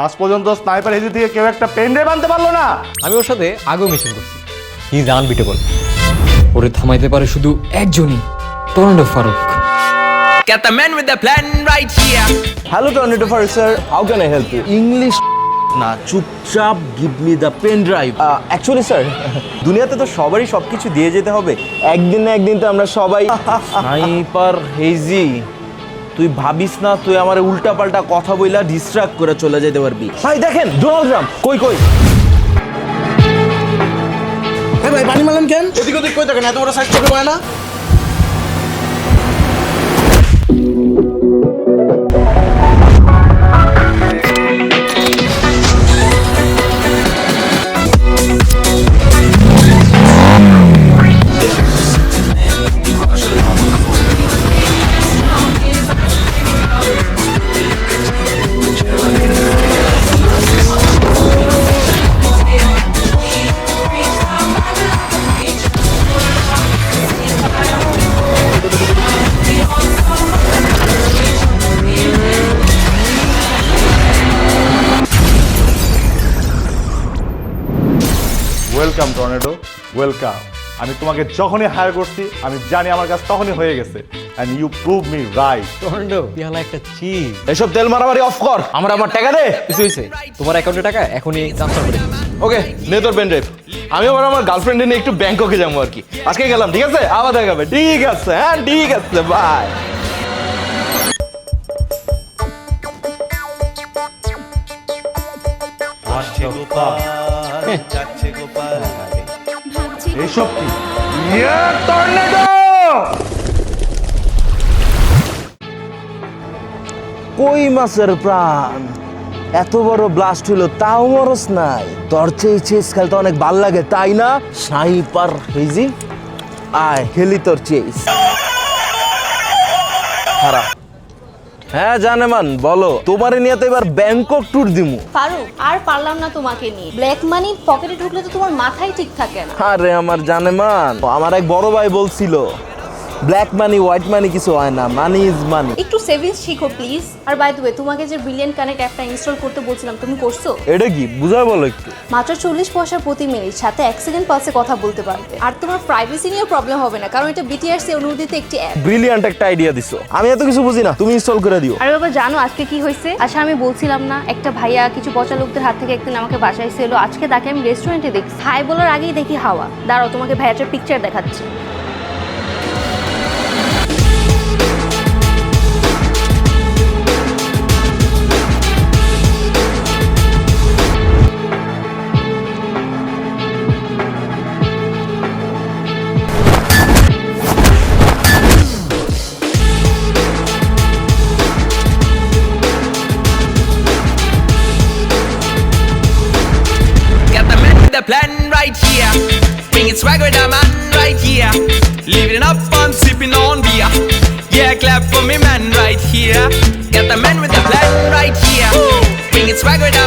আজ পর্যন্ত sniper hazy থেকে কেউ একটা পেন ড্রাইভ আনতে পারলো না। আমি ওর সাথে আগেও মিশন করছি। He is unbeatable. ওরে থামাইতে পারে শুধু একজনই, tornado Faruk. Got the man with the plan right here. Hello tornado Faruk sir, how can I help you? English না, চুপচাপ give me the pen drive. Actually sir, দুনিয়াতে তো সবারই সব কিছু দিয়ে যেতে হবে, একদিন না একদিন তো আমরা সবাই। স্নাইপার হেজি, তুই ভাবিস না তুই আমার উল্টা পাল্টা কথা বইলা ডিস্ট্রাক্ট করে চলে যেতে পারবি। ভাই দেখেন ডোনাল্ড ট্রাম্প কই কই। ভাই পানি মারলেন কেন? এদিক ওদিক কই দেখেন, এত বড় সাইজ চোখে পায় না। Welcome tornado, welcome. আমি তোমাকে যখনই হায়ার করছি আমি জানি আমার কাজ তখনই হয়ে গেছে, and you prove me right. Tornado পিয়ালা একটা চিজ। এসব তেল মারামারি অফ কর, আমার টাকা দে। কিছু হয়েছে? তোমার অ্যাকাউন্টে টাকা এখনই ট্রান্সফার করে দিন। ওকে, নে তোর পেন ড্রাইভ। আমি আবার আমার গার্লফ্রেন্ড নিয়ে একটু ব্যাংককে যাবো আর কি। আজকে গেলাম, ঠিক আছে? আবার দেখা হবে। ঠিক আছে, হ্যাঁ ঠিক আছে, বাই। এইসব কি? টর্নেডো! কই মাছের প্রাণ, এত বড় ব্লাস্ট হলো তাও মরস নাই। তোর চেস খেলতে অনেক ভাল লাগে তাই না স্নাইপার হেজি? আয় খেলি তোর চেস। খারাপ। হ্যাঁ জানেমান, বলো। তোমারে নিয়ে তো এবার ব্যাংকক ট্যুর দিমু। ফারুক, আর পারলাম না তোমাকে নিয়ে। ব্ল্যাক মানি পকেটে ঢুকলে তো তোমার মাথায় ঠিক থাকে না। আরে আমার জানেমান, আমার এক বড় ভাই বলছিল ব্ল্যাক মানি হোয়াইট মানি কিছু হয় না, মানি ইজ মানি। একটু সেভিংস শিখো প্লিজ। আর বাই দ্য ওয়ে, তোমাকে যে ব্রিলিয়ান্ট কানেক্ট অ্যাপটা ইনস্টল করতে বলছিলাম, তুমি করছো? এটা কি বুঝায় বলো একটু। মাত্র 40 পয়সা প্রতি মিনিট, সাথে 1 সেকেন্ড পালসে কথা বলতে পারবে। আর তোমার প্রাইভেসি নিয়েও প্রবলেম হবে না, কারণ এটা বিটিআরসি অনুমোদিত একটি অ্যাপ। ব্রিলিয়ান্ট একটা আইডিয়া দিছো, আমি এত কিছু বুঝি না, তুমি ইনস্টল করে দিও। আরে বাবা জানো আজকে কি হয়েছে? আচ্ছা আমি বলছিলাম না, একটা ভাইয়া কিছু পচা লোকদের হাত থেকে একদিন আমাকে বাসায় ছিল। আজকে তাকে আমি রেস্টুরেন্টে দেখছি, হাই বলার আগেই দেখি হাওয়া। দাঁড়াও তোমাকে ভাইয়াটার পিকচার দেখাচ্ছি। Got the man with the plan right here. Bringing swag with the man right here. Living up on sipping on beer. Yeah, clap for me man right here. Got the man with the plan right here. Bringing swag with the